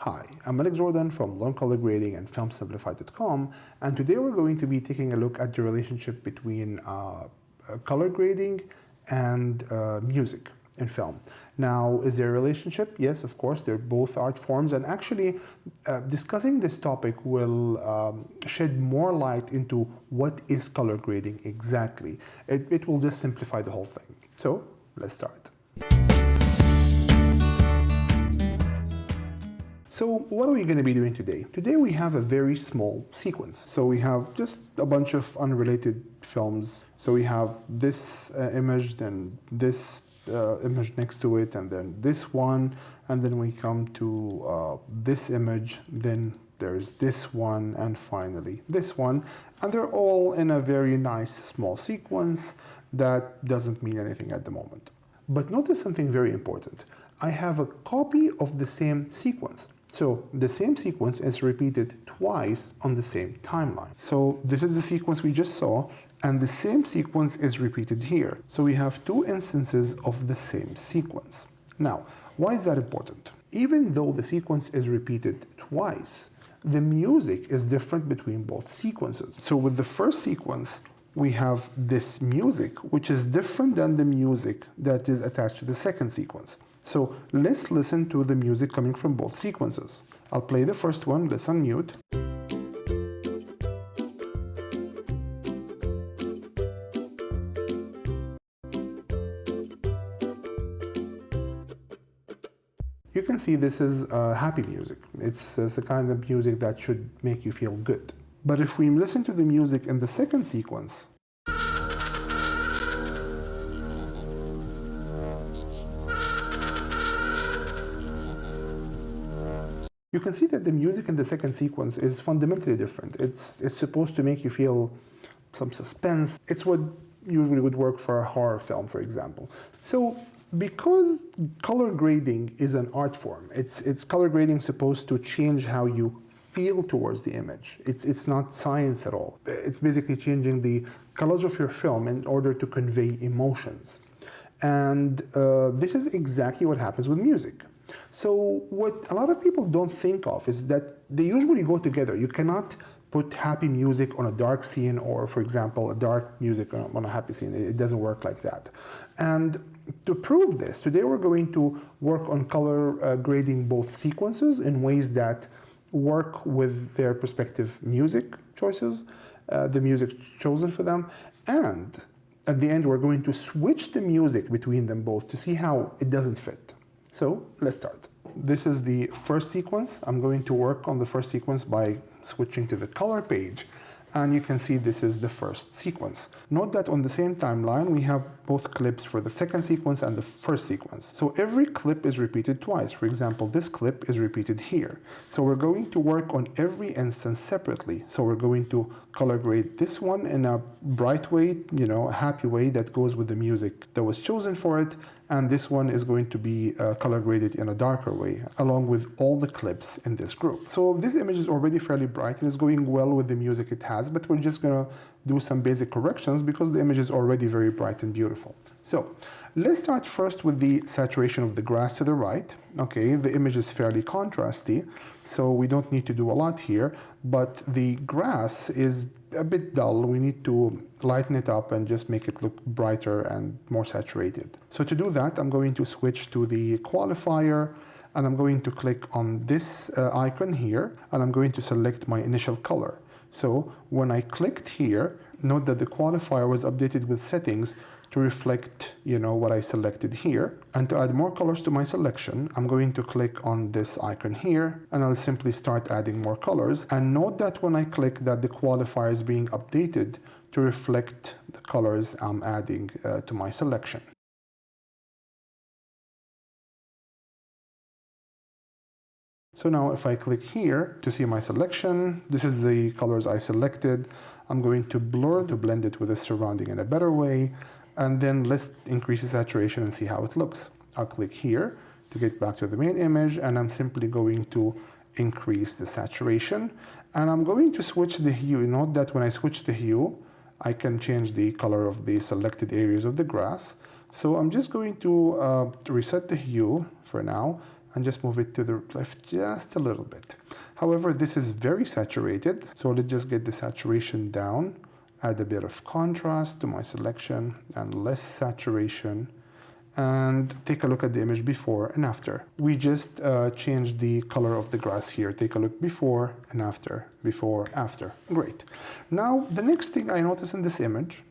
Hi, I'm Alex Jordan from Learn Color Grading and FilmSimplified.com, and today we're going to be taking a look at the relationship between color grading and music in film. Now, is there a relationship? Yes, of course, they're both art forms, and actually discussing this topic will shed more light into what is color grading exactly. It will just simplify the whole thing. So, let's start. So what are we going to be doing today? Today we have a very small sequence. So we have just a bunch of unrelated films. So we have this image, then this image next to it, and then this one, and then we come to this image, then there's this one, and finally this one. And they're all in a very nice small sequence that doesn't mean anything at the moment. But notice something very important. I have a copy of the same sequence. So the same sequence is repeated twice on the same timeline. So this is the sequence we just saw, and the same sequence is repeated here. So we have two instances of the same sequence. Now, why is that important? Even though the sequence is repeated twice, the music is different between both sequences. So with the first sequence, we have this music, which is different than the music that is attached to the second sequence. So let's listen to the music coming from both sequences. I'll play the first one, let's unmute. You can see this is happy music. It's the kind of music that should make you feel good. But if we listen to the music in the second sequence, you can see that the music in the second sequence is fundamentally different. It's supposed to make you feel some suspense. It's what usually would work for a horror film, for example. So because color grading is an art form, it's color grading supposed to change how you feel towards the image. It's not science at all. It's basically changing the colors of your film in order to convey emotions. And this is exactly what happens with music. So what a lot of people don't think of is that they usually go together. You cannot put happy music on a dark scene or, for example, a dark music on a happy scene. It doesn't work like that. And to prove this, today we're going to work on color grading both sequences in ways that work with their respective music choices, the music chosen for them, and at the end we're going to switch the music between them both to see how it doesn't fit. So let's start. This is the first sequence. I'm going to work on the first sequence by switching to the color page. And you can see this is the first sequence. Note that on the same timeline, we have both clips for the second sequence and the first sequence. So every clip is repeated twice. For example, this clip is repeated here. So we're going to work on every instance separately. So we're going to color grade this one in a bright way, a happy way that goes with the music that was chosen for it. And this one is going to be color graded in a darker way, along with all the clips in this group. So this image is already fairly bright and is going well with the music it has, but we're just gonna do some basic corrections because the image is already very bright and beautiful. So let's start first with the saturation of the grass to the right. Okay, the image is fairly contrasty, so we don't need to do a lot here, but the grass is a bit dull. We need to lighten it up and just make it look brighter and more saturated. So to do that, I'm going to switch to the qualifier, and I'm going to click on this icon here, and I'm going to select my initial color. So when I clicked here, note that the qualifier was updated with settings to reflect, what I selected here. And to add more colors to my selection, I'm going to click on this icon here, and I'll simply start adding more colors. And note that when I click that the qualifier is being updated to reflect the colors I'm adding to my selection. So now if I click here to see my selection, this is the colors I selected. I'm going to blur to blend it with the surrounding in a better way. And then let's increase the saturation and see how it looks. I'll click here to get back to the main image, and I'm simply going to increase the saturation. And I'm going to switch the hue. Note that when I switch the hue, I can change the color of the selected areas of the grass. So I'm just going to reset the hue for now, and just move it to the left just a little bit. However, this is very saturated, so let's just get the saturation down, add a bit of contrast to my selection and less saturation, and take a look at the image before and after. We just changed the color of the grass here. Take a look before and after, before, after. Great. Now, the next thing I notice in this image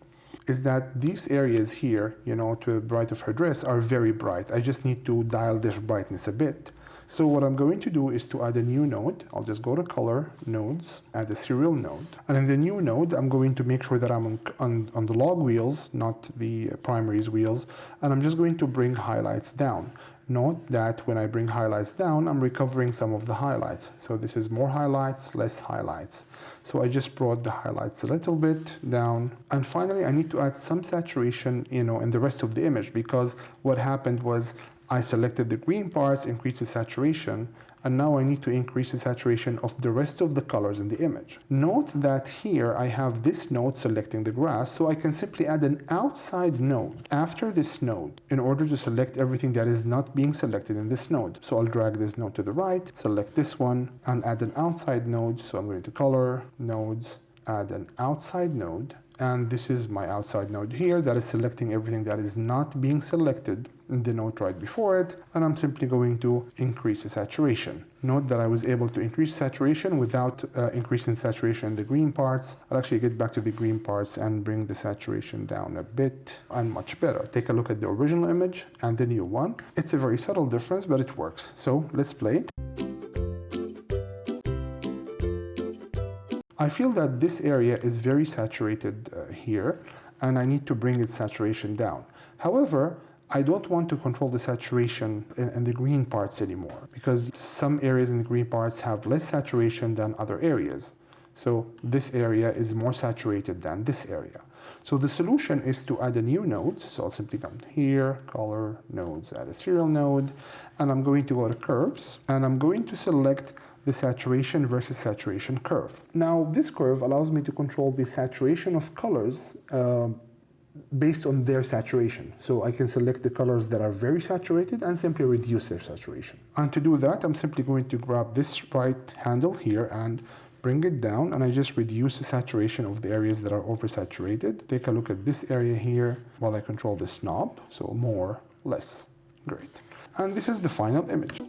is that these areas here, you know, to the right of her dress are very bright. I just need to dial this brightness a bit. So what I'm going to do is to add a new node. I'll just go to color, nodes, add a serial node. And in the new node, I'm going to make sure that I'm on the log wheels, not the primaries wheels. And I'm just going to bring highlights down. Note that when I bring highlights down, I'm recovering some of the highlights. So this is more highlights, less highlights. So I just brought the highlights a little bit down. And finally, I need to add some saturation, you know, in the rest of the image, because what happened was I selected the green parts, increased the saturation, and now I need to increase the saturation of the rest of the colors in the image. Note that here I have this node selecting the grass, so I can simply add an outside node after this node in order to select everything that is not being selected in this node. So I'll drag this node to the right, select this one, and add an outside node. So I'm going to color, nodes, add an outside node. And this is my outside node here that is selecting everything that is not being selected in the node right before it. And I'm simply going to increase the saturation. Note that I was able to increase saturation without increasing saturation in the green parts. I'll actually get back to the green parts and bring the saturation down a bit and much better. Take a look at the original image and the new one. It's a very subtle difference, but it works. So let's play. I feel that this area is very saturated here, and I need to bring its saturation down. However, I don't want to control the saturation in the green parts anymore, because some areas in the green parts have less saturation than other areas. So this area is more saturated than this area. So the solution is to add a new node. So I'll simply come here, color, nodes, add a serial node, and I'm going to go to curves, and I'm going to select the saturation versus saturation curve. Now, this curve allows me to control the saturation of colors based on their saturation. So I can select the colors that are very saturated and simply reduce their saturation. And to do that, I'm simply going to grab this right handle here and bring it down, and I just reduce the saturation of the areas that are oversaturated. Take a look at this area here while I control this knob. So more, less. Great. And this is the final image.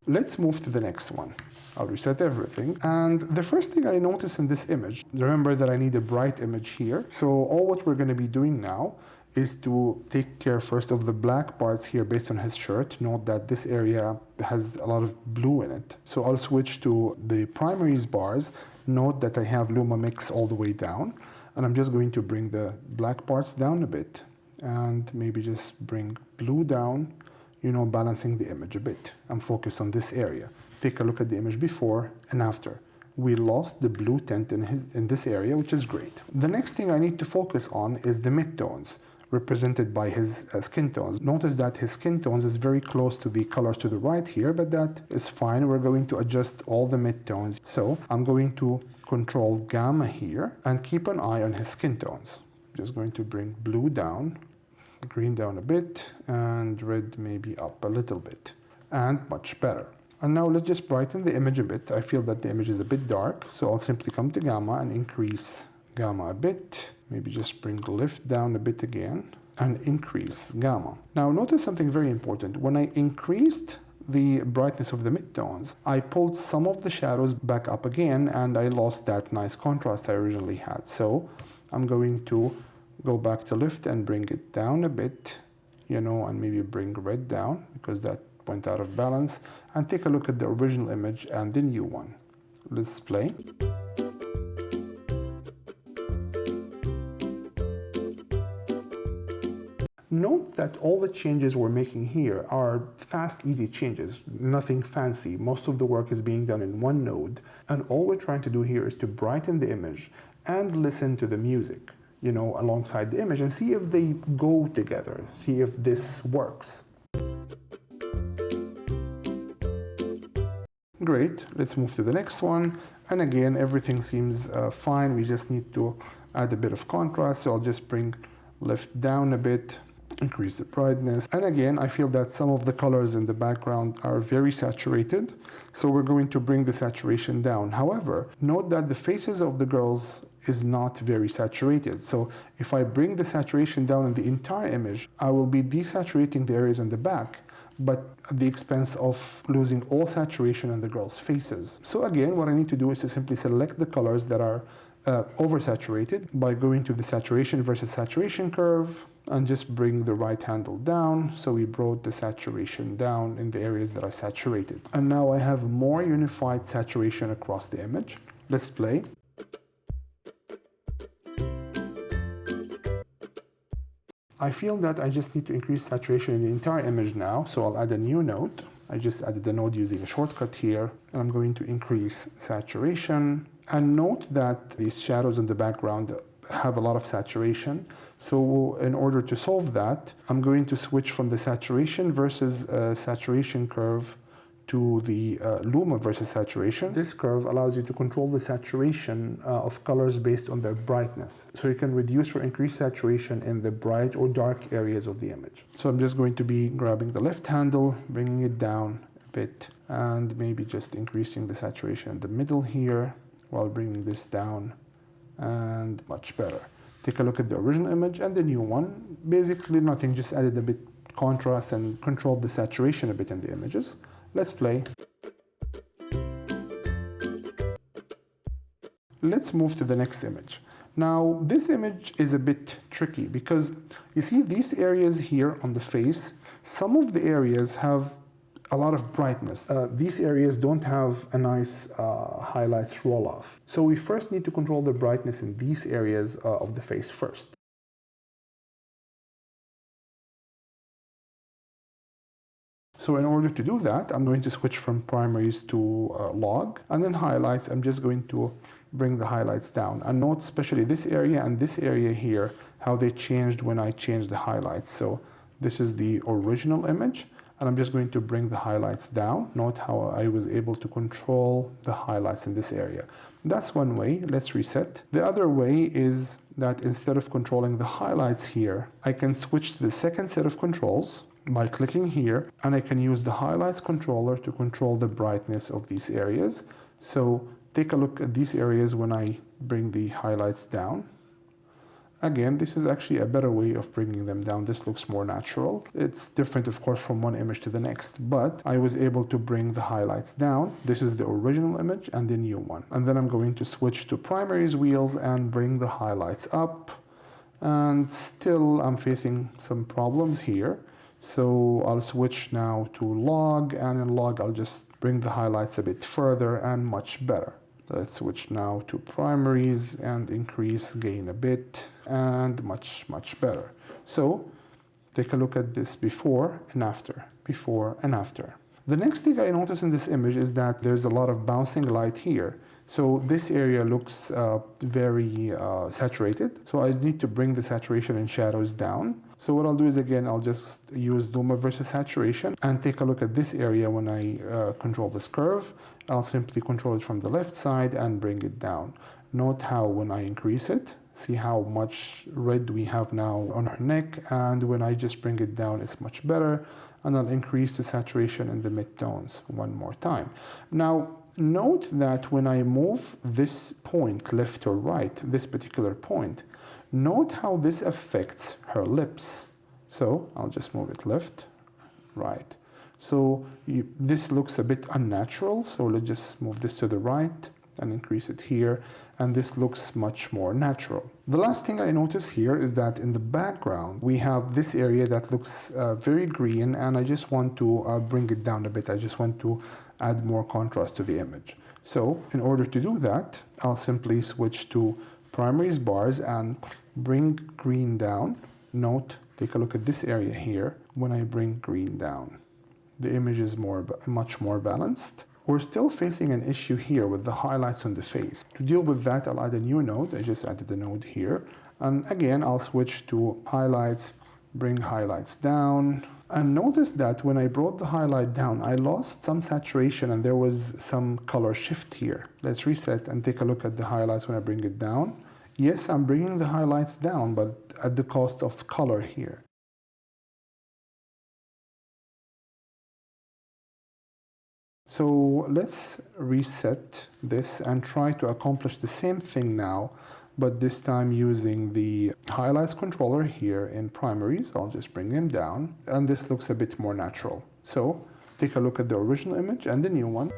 Let's move to the next one. I'll reset everything. And the first thing I notice in this image, remember that I need a bright image here. So all what we're going to be doing now is to take care first of the black parts here based on his shirt. Note that this area has a lot of blue in it. So I'll switch to the primaries bars. Note that I have Luma Mix all the way down. And I'm just going to bring the black parts down a bit. And maybe just bring blue down, you know, balancing the image a bit. I'm focused on this area. Take a look at the image before and after. We lost the blue tint in this area, which is great. The next thing I need to focus on is the midtones, represented by his skin tones. Notice that his skin tones is very close to the colors to the right here, but that is fine. We're going to adjust all the midtones. So I'm going to control gamma here and keep an eye on his skin tones. I'm just going to bring blue down, green down a bit, and red maybe up a little bit, and much better. And now let's just brighten the image a bit. I feel that the image is a bit dark, so I'll simply come to gamma and increase gamma a bit. Maybe just bring lift down a bit again and increase gamma. Now notice something very important. When I increased the brightness of the midtones, I pulled some of the shadows back up again, and I lost that nice contrast I originally had. So I'm going to go back to lift and bring it down a bit, you know, and maybe bring red down because that went out of balance. And take a look at the original image and the new one. Let's play. Note that all the changes we're making here are fast, easy changes, nothing fancy. Most of the work is being done in one node, and all we're trying to do here is to brighten the image and listen to the music, you know, alongside the image and see if they go together, see if this works. Great, let's move to the next one. And again, everything seems fine. We just need to add a bit of contrast. So I'll just bring lift down a bit increase the brightness. And again, I feel that some of the colors in the background are very saturated, so we're going to bring the saturation down. However, note that the faces of the girls is not very saturated. So if I bring the saturation down in the entire image, I will be desaturating the areas in the back, but at the expense of losing all saturation in the girls' faces. So again, what I need to do is to simply select the colors that are oversaturated by going to the saturation versus saturation curve and just bring the right handle down. So we brought the saturation down in the areas that are saturated. And now I have more unified saturation across the image. Let's play. I feel that I just need to increase saturation in the entire image now, so I'll add a new node. I just added a node using a shortcut here, and I'm going to increase saturation. And note that these shadows in the background have a lot of saturation. So in order to solve that, I'm going to switch from the saturation versus saturation curve to the luma versus saturation. This curve allows you to control the saturation of colors based on their brightness. So you can reduce or increase saturation in the bright or dark areas of the image. So I'm just going to be grabbing the left handle, bringing it down a bit, and maybe just increasing the saturation in the middle here while bringing this down, and much better. Take a look at the original image and the new one. Basically nothing, just added a bit contrast and controlled the saturation a bit in the images. Let's play. Let's move to the next image. Now, this image is a bit tricky because you see these areas here on the face, some of the areas have a lot of brightness. These areas don't have a nice highlights roll off. So we first need to control the brightness in these areas of the face first. So in order to do that, I'm going to switch from primaries to log, and then highlights, I'm just going to bring the highlights down. And note especially this area and this area here, how they changed when I changed the highlights. So this is the original image, and I'm just going to bring the highlights down. Note how I was able to control the highlights in this area. That's one way. Let's reset. The other way is that instead of controlling the highlights here, I can switch to the second set of controls by clicking here, and I can use the highlights controller to control the brightness of these areas. So take a look at these areas when I bring the highlights down. Again, this is actually a better way of bringing them down. This looks more natural. It's different, of course, from one image to the next, but I was able to bring the highlights down. This is the original image and the new one. And then I'm going to switch to primaries wheels and bring the highlights up. And still, I'm facing some problems here. So I'll switch now to log, and in log I'll just bring the highlights a bit further and much better. Let's switch now to primaries and increase gain a bit, and much better. So take a look at this before and after, before and after. The next thing I notice in this image is that there's a lot of bouncing light here. So this area looks very saturated. So I need to bring the saturation and shadows down. So what I'll do is, again, I'll just use luma versus saturation and take a look at this area when I control this curve. I'll simply control it from the left side and bring it down. Note how when I increase it, see how much red we have now on her neck, and when I just bring it down, it's much better. And I'll increase the saturation in the midtones one more time. Now, note that when I move this point left or right, this particular point, note how this affects her lips. So I'll just move it left, right. So this looks a bit unnatural, so let's just move this to the right and increase it here, and this looks much more natural. The last thing I notice here is that in the background we have this area that looks very green, and I just want to bring it down a bit. I just want to add more contrast to the image. So in order to do that, I'll simply switch to primaries bars and bring green down. Note, take a look at this area here. When I bring green down, the image is much more balanced. We're still facing an issue here with the highlights on the face. To deal with that, I'll add a new node. I just added a node here. And again, I'll switch to highlights, bring highlights down. And notice that when I brought the highlight down, I lost some saturation and there was some color shift here. Let's reset and take a look at the highlights when I bring it down. Yes, I'm bringing the highlights down, but at the cost of color here. So let's reset this and try to accomplish the same thing now, but this time using the highlights controller here in primaries. I'll just bring them down, and this looks a bit more natural. So take a look at the original image and the new one.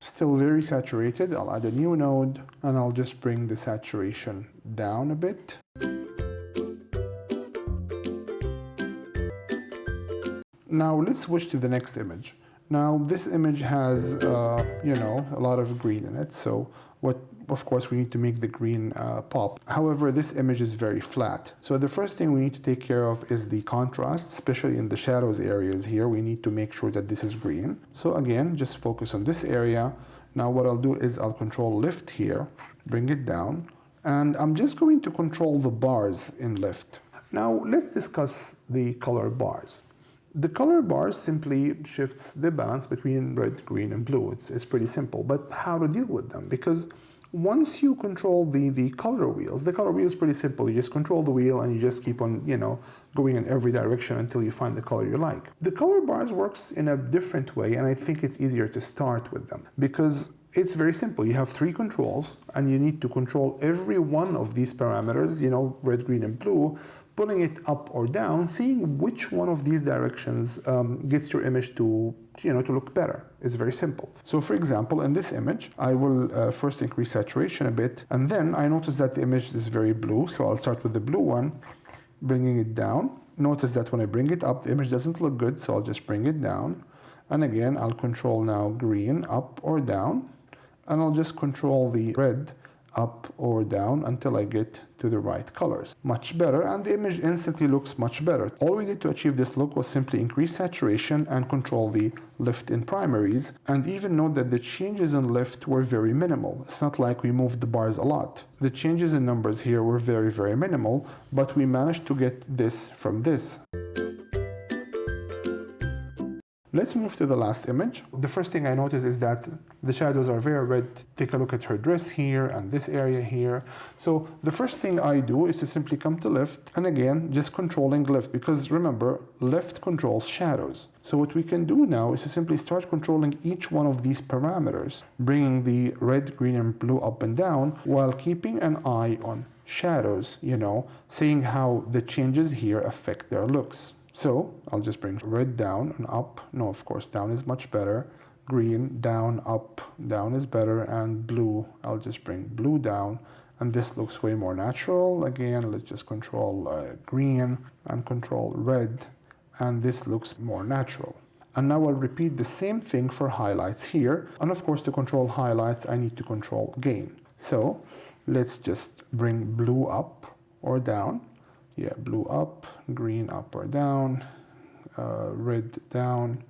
Still very saturated. I'll add a new node, and I'll just bring the saturation down a bit. Now let's switch to the next image. Now this image has, a lot of green in it, so of course we need to make the green pop. However, this image is very flat. So the first thing we need to take care of is the contrast, especially in the shadows areas here. We need to make sure that this is green. So again, just focus on this area. Now what I'll do is I'll control lift here, bring it down, and I'm just going to control the bars in lift. Now let's discuss the color bars. The color bars simply shifts the balance between red, green, and blue. It's pretty simple, but how to deal with them? Because once you control the color wheel is pretty simple. You just control the wheel and you just keep on, going in every direction until you find the color you like. The color bars works in a different way, and I think it's easier to start with them because it's very simple. You have 3 controls, and you need to control every one of these parameters, red, green, and blue, pulling it up or down, seeing which one of these directions gets your image to look better. It's very simple. So for example, in this image, I will first increase saturation a bit, and then I notice that the image is very blue, so I'll start with the blue one, bringing it down. Notice that when I bring it up, the image doesn't look good, so I'll just bring it down. And again, I'll control now green up or down, and I'll just control the red up or down until I get to the right colors. Much better, and the image instantly looks much better. All we did to achieve this look was simply increase saturation and control the lift in primaries, and even note that the changes in lift were very minimal. It's not like we moved the bars a lot. The changes in numbers here were very, very minimal, but we managed to get this from this. Let's move to the last image. The first thing I notice is that the shadows are very red. Take a look at her dress here and this area here. So the first thing I do is to simply come to lift, and again, just controlling lift, because remember, lift controls shadows. So what we can do now is to simply start controlling each one of these parameters, bringing the red, green, and blue up and down while keeping an eye on shadows, seeing how the changes here affect their looks. So I'll just bring red down and up. No, of course, down is much better. Green, down, up, down is better. And blue, I'll just bring blue down. And this looks way more natural. Again, let's just control green and control red. And this looks more natural. And now I'll repeat the same thing for highlights here. And of course, to control highlights, I need to control gain. So let's just bring blue up or down. Yeah, blue up, green up or down, red down,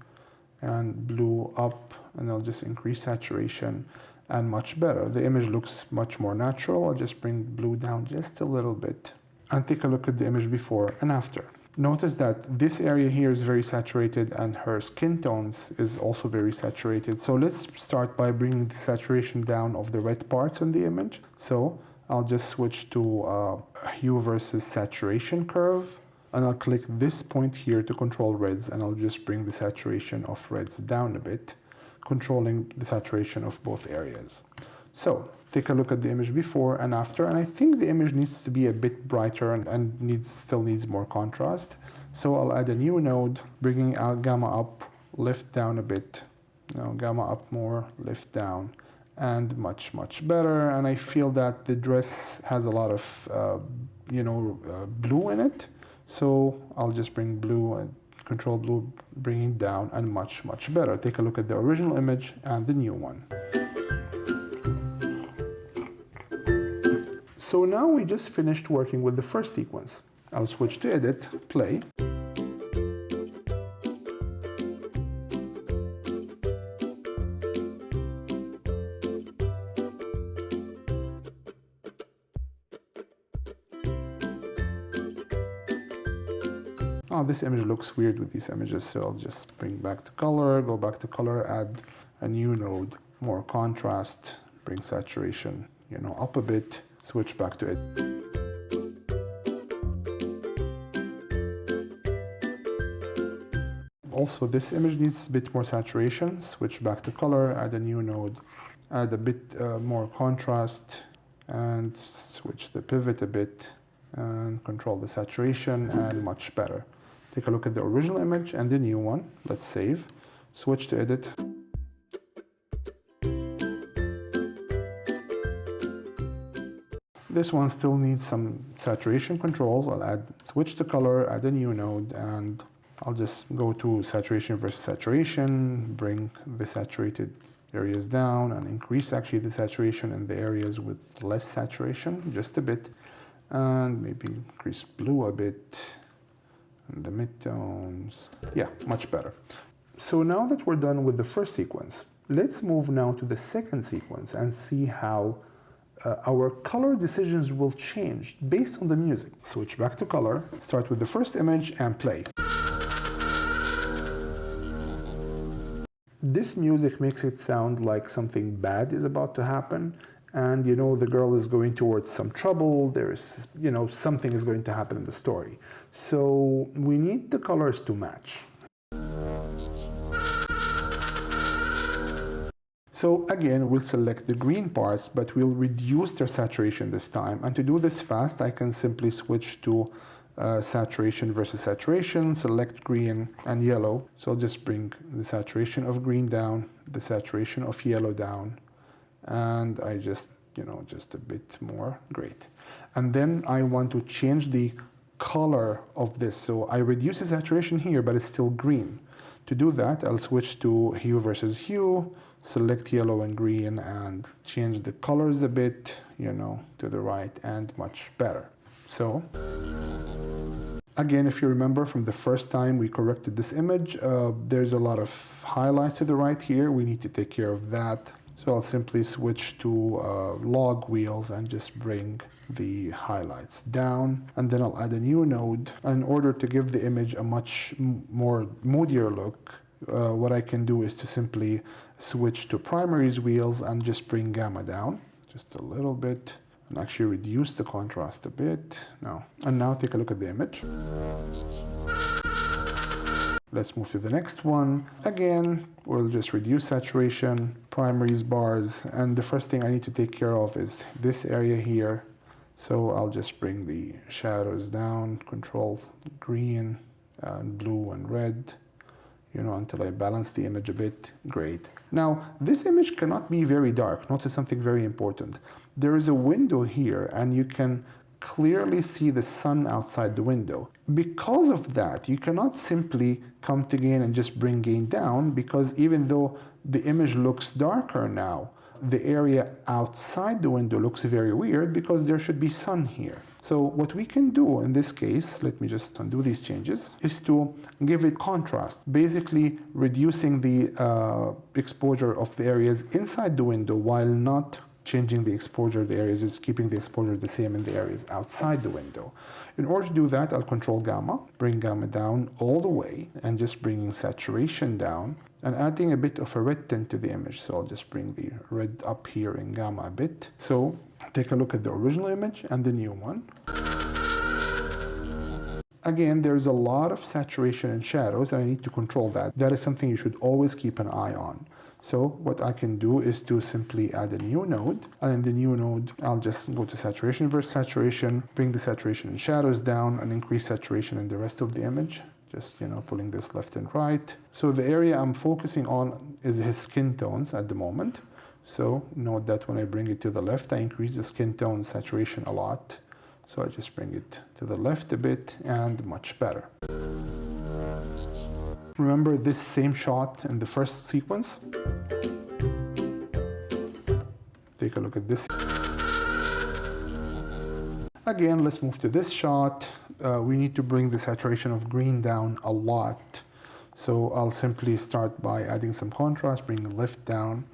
and blue up, and I'll just increase saturation, and much better. The image looks much more natural. I'll just bring blue down just a little bit, and take a look at the image before and after. Notice that this area here is very saturated, and her skin tones is also very saturated. So let's start by bringing the saturation down of the red parts on the image. So I'll just switch to hue versus saturation curve, and I'll click this point here to control reds, and I'll just bring the saturation of reds down a bit, controlling the saturation of both areas. So take a look at the image before and after, and I think the image needs to be a bit brighter and still needs more contrast. So I'll add a new node, bringing out gamma up, lift down a bit, gamma up more, lift down, and much, much better. And I feel that the dress has a lot of, blue in it. So I'll just bring blue and control blue, bring it down, and much, much better. Take a look at the original image and the new one. So now we just finished working with the first sequence. I'll switch to edit, play. Oh, this image looks weird with these images, so I'll just bring back to color, go back to color, add a new node, more contrast, bring saturation, up a bit, switch back to it. also this image needs a bit more saturation. Switch back to color, add a new node, add a bit more contrast, and switch the pivot a bit, and control the saturation, and much better. Take a look at the original image and the new one. Let's save. Switch to edit. This one still needs some saturation controls. I'll switch to color, add a new node, and I'll just go to saturation versus saturation, bring the saturated areas down, and increase actually the saturation in the areas with less saturation, just a bit, and maybe increase blue a bit, and the midtones. Yeah, much better. So now that we're done with the first sequence, let's move now to the second sequence and see how our color decisions will change based on the music. Switch back to color, start with the first image and play. This music makes it sound like something bad is about to happen, and you know the girl is going towards some trouble, there's, you know, something is going to happen in the story. So we need the colors to match. So again, we'll select the green parts, but we'll reduce their saturation this time. And to do this fast, I can simply switch to saturation versus saturation, select green and yellow. So I'll just bring the saturation of green down, the saturation of yellow down, and I just, you know, just a bit more, great. And then I want to change the color of this. So I reduce the saturation here, but it's still green. To do that, I'll switch to hue versus hue, select yellow and green, and change the colors a bit, you know, to the right, and much better. So again, if you remember from the first time we corrected this image, there's a lot of highlights to the right here. We need to take care of that. So I'll simply switch to log wheels and just bring the highlights down. And then I'll add a new node. In order to give the image a much more moodier look, what I can do is to simply switch to primaries wheels and just bring gamma down just a little bit, and actually reduce the contrast a bit. And now take a look at the image. Let's move to the next one. Again, we'll just reduce saturation, primaries bars, and the first thing I need to take care of is this area here. So I'll just bring the shadows down, control green and blue and red, you know, until I balance the image a bit. Great. Now, this image cannot be very dark. Notice something very important. There is a window here, and you can clearly see the sun outside the window. Because of that, you cannot simply come to gain and just bring gain down, because even though the image looks darker now, the area outside the window looks very weird because there should be sun here. So what we can do in this case, let me just undo these changes, is to give it contrast, basically reducing the exposure of the areas inside the window while not changing the exposure of the areas, is keeping the exposure the same in the areas outside the window. In order to do that, I'll control gamma, bring gamma down all the way, and just bringing saturation down, and adding a bit of a red tint to the image. So I'll just bring the red up here in gamma a bit. So take a look at the original image and the new one. Again, there's a lot of saturation and shadows, and I need to control that. That is something you should always keep an eye on. So what I can do is to simply add a new node, and in the new node, I'll just go to saturation versus saturation, bring the saturation and shadows down, and increase saturation in the rest of the image. Just, you know, pulling this left and right. So the area I'm focusing on is his skin tones at the moment. So note that when I bring it to the left, I increase the skin tone saturation a lot. So I just bring it to the left a bit, and much better. Remember this same shot in the first sequence? Take a look at this. Again, let's move to this shot. We need to bring the saturation of green down a lot. So I'll simply start by adding some contrast, bring the lift down,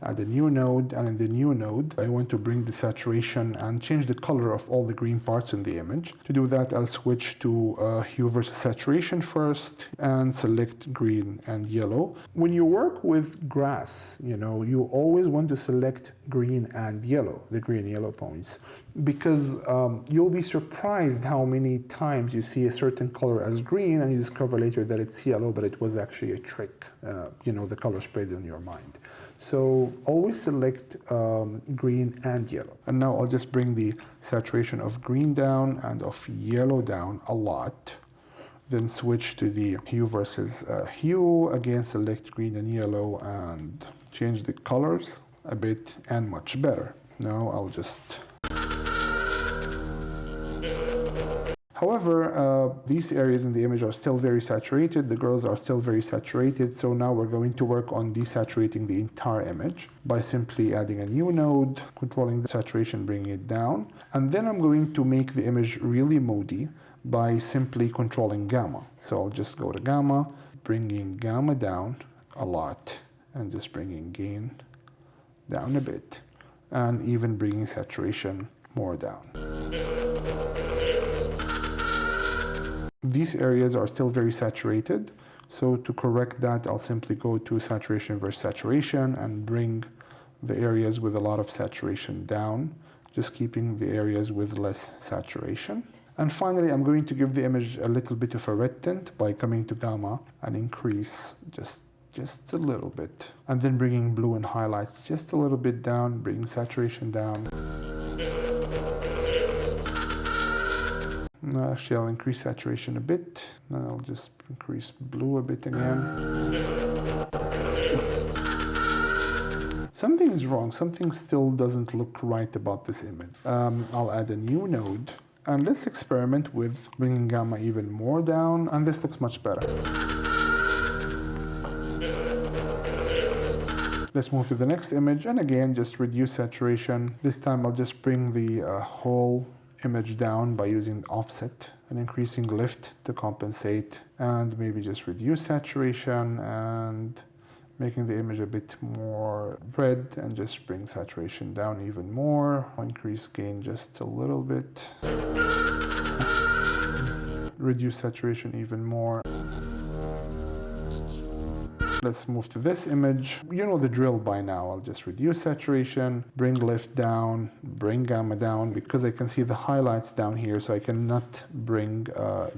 add a new node, and in the new node, I want to bring the saturation and change the color of all the green parts in the image. To do that, I'll switch to hue versus saturation first and select green and yellow. When you work with grass, you always want to select green and yellow, the green yellow points, because you'll be surprised how many times you see a certain color as green and you discover later that it's yellow, but it was actually a trick. The color spread in your mind. So always select green and yellow. And now I'll just bring the saturation of green down and of yellow down a lot. Then switch to the hue versus hue. Again, select green and yellow and change the colors a bit, and much better. Now I'll just... However, these areas in the image are still very saturated. The girls are still very saturated. So now we're going to work on desaturating the entire image by simply adding a new node, controlling the saturation, bringing it down. And then I'm going to make the image really moody by simply controlling gamma. So I'll just go to gamma, bringing gamma down a lot, and just bringing gain down a bit, and even bringing saturation more down. These areas are still very saturated, so to correct that, I'll simply go to saturation versus saturation and bring the areas with a lot of saturation down, just keeping the areas with less saturation. And finally, I'm going to give the image a little bit of a red tint by coming to gamma and increase just a little bit. And then bringing blue and highlights just a little bit down, bringing saturation down. Actually, I'll increase saturation a bit. Then I'll just increase blue a bit again. Something is wrong. Something still doesn't look right about this image. I'll add a new node. And let's experiment with bringing gamma even more down. And this looks much better. Let's move to the next image. And again, just reduce saturation. This time I'll just bring the whole image down by using offset and increasing lift to compensate, and maybe just reduce saturation and making the image a bit more red, and just bring saturation down even more. Increase gain just a little bit. Reduce saturation even more. Let's move to this image. You know the drill by now. I'll just reduce saturation, bring lift down, bring gamma down, because I can see the highlights down here, so I cannot bring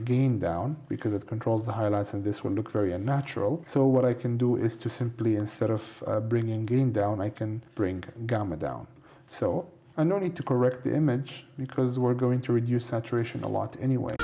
gain down because it controls the highlights and this will look very unnatural. So what I can do is to simply, instead of bringing gain down, I can bring gamma down. So I no need to correct the image because we're going to reduce saturation a lot anyway.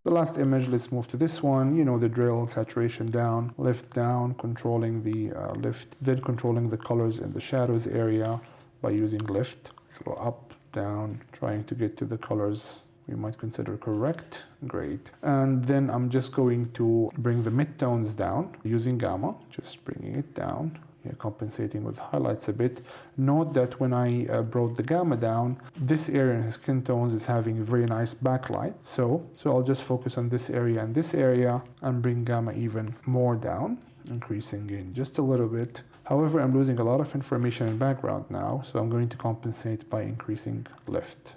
The last image, let's move to this one. You know the drill, saturation down, lift down, controlling the lift, then controlling the colors in the shadows area by using lift. So up, down, trying to get to the colors we might consider correct. Great. And then I'm just going to bring the midtones down using gamma, just bringing it down. Compensating with highlights a bit. Note that when I brought the gamma down, this area in his skin tones is having a very nice backlight. So I'll just focus on this area and bring gamma even more down, increasing gain just a little bit. However, I'm losing a lot of information in background now, so I'm going to compensate by increasing lift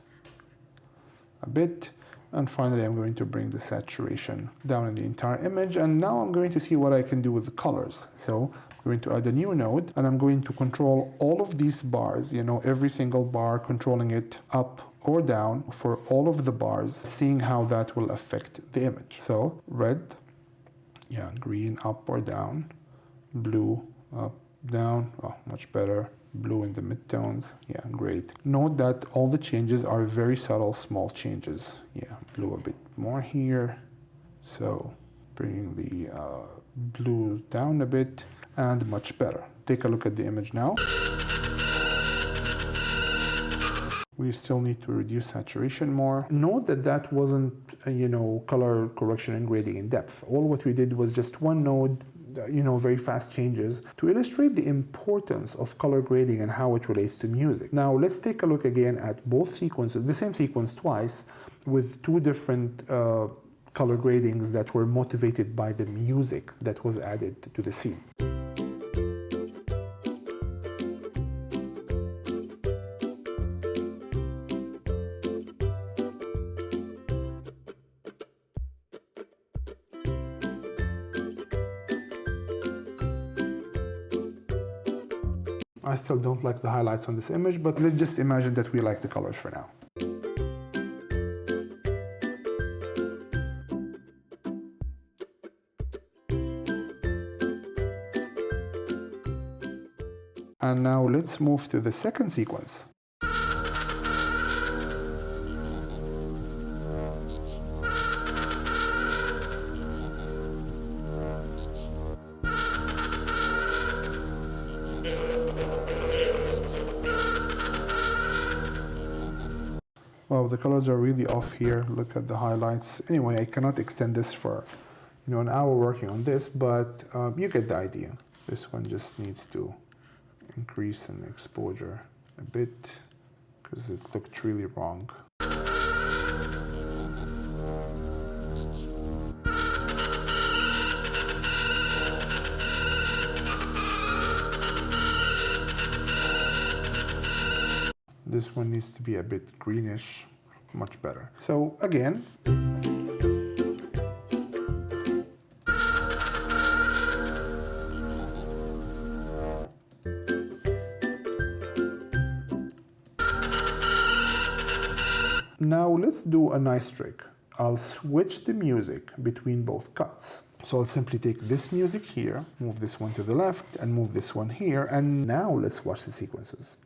a bit. And finally, I'm going to bring the saturation down in the entire image. And now I'm going to see what I can do with the colors. So I'm going to add a new node, and I'm going to control all of these bars, every single bar, controlling it up or down for all of the bars, seeing how that will affect the image. So red, green up or down, blue up, down, much better. Blue in the midtones, great. Note that all the changes are very subtle, small changes. Blue a bit more here. So bringing the blue down a bit, and much better. Take a look at the image now. We still need to reduce saturation more. Note that that wasn't, color correction and grading in depth. All what we did was just one node, very fast changes to illustrate the importance of color grading and how it relates to music. Now let's take a look again at both sequences, the same sequence twice, with two different color gradings that were motivated by the music that was added to the scene. I still don't like the highlights on this image, but let's just imagine that we like the colors for now. And now let's move to the second sequence. Well, the colors are really off here. Look at the highlights. Anyway, I cannot extend this for, an hour working on this, but you get the idea. This one just needs to increase in exposure a bit because it looked really wrong. This one needs to be a bit greenish, much better. So again, now let's do a nice trick. I'll switch the music between both cuts. So I'll simply take this music here, move this one to the left, and move this one here, and now let's watch the sequences.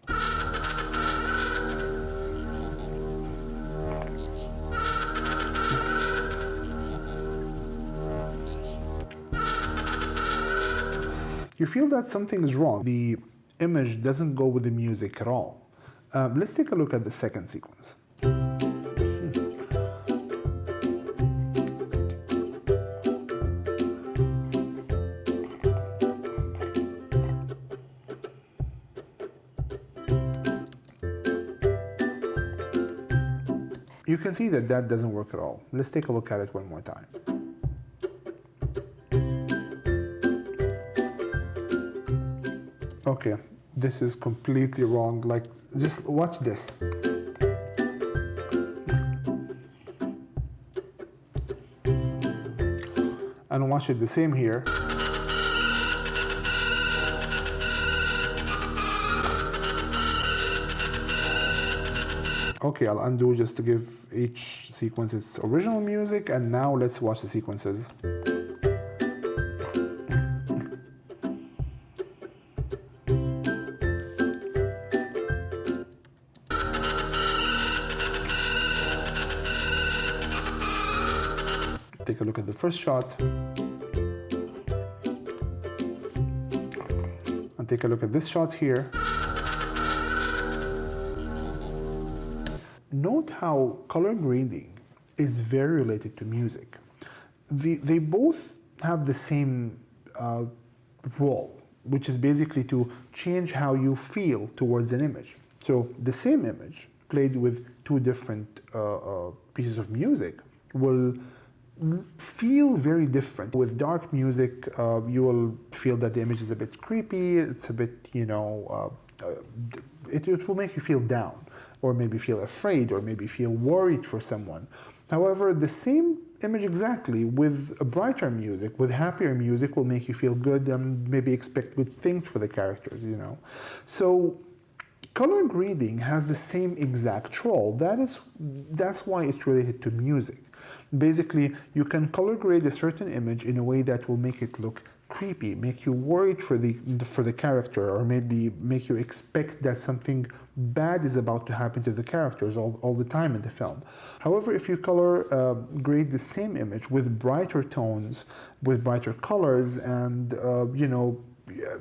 You feel that something is wrong. The image doesn't go with the music at all. Let's take a look at the second sequence. You can see that that doesn't work at all. Let's take a look at it one more time. Okay, this is completely wrong. Like, just watch this. And watch it the same here. Okay, I'll undo just to give each sequence its original music, and now let's watch the sequences. Take a look at the first shot. And take a look at this shot here. Note how color grading is very related to music. They both have the same role, which is basically to change how you feel towards an image. So the same image played with two different pieces of music will feel very different. With dark music, you will feel that the image is a bit creepy, it's a bit, it will make you feel down, or maybe feel afraid, or maybe feel worried for someone. However, the same image exactly with a brighter music, with happier music, will make you feel good and maybe expect good things for the characters, So color grading has the same exact role. That's why it's related to music. Basically, you can color grade a certain image in a way that will make it look creepy, make you worried for the character, or maybe make you expect that something bad is about to happen to the characters all the time in the film. However, if you color grade the same image with brighter tones, with brighter colors, and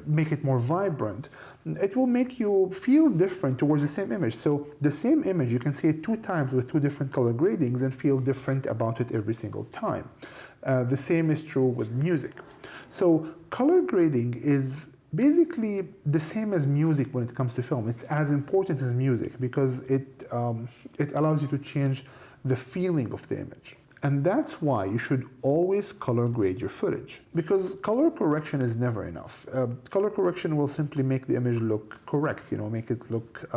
make it more vibrant, it will make you feel different towards the same image. So the same image, you can see it two times with two different color gradings and feel different about it every single time. The same is true with music. So color grading is basically the same as music when it comes to film. It's as important as music because it allows you to change the feeling of the image. And that's why you should always color grade your footage, because color correction is never enough. Color correction will simply make the image look correct, make it look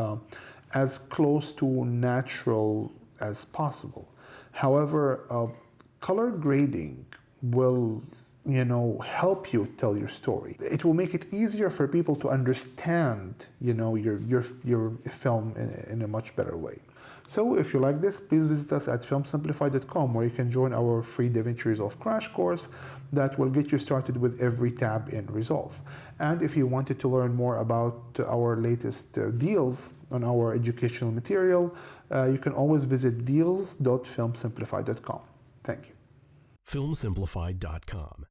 as close to natural as possible. However, color grading will help you tell your story. It will make it easier for people to understand, your film in a much better way. So if you like this, please visit us at filmsimplify.com, where you can join our free DaVinci Resolve crash course that will get you started with every tab in Resolve. And if you wanted to learn more about our latest deals on our educational material, you can always visit deals.filmsimplify.com. Thank you. Filmsimplify.com.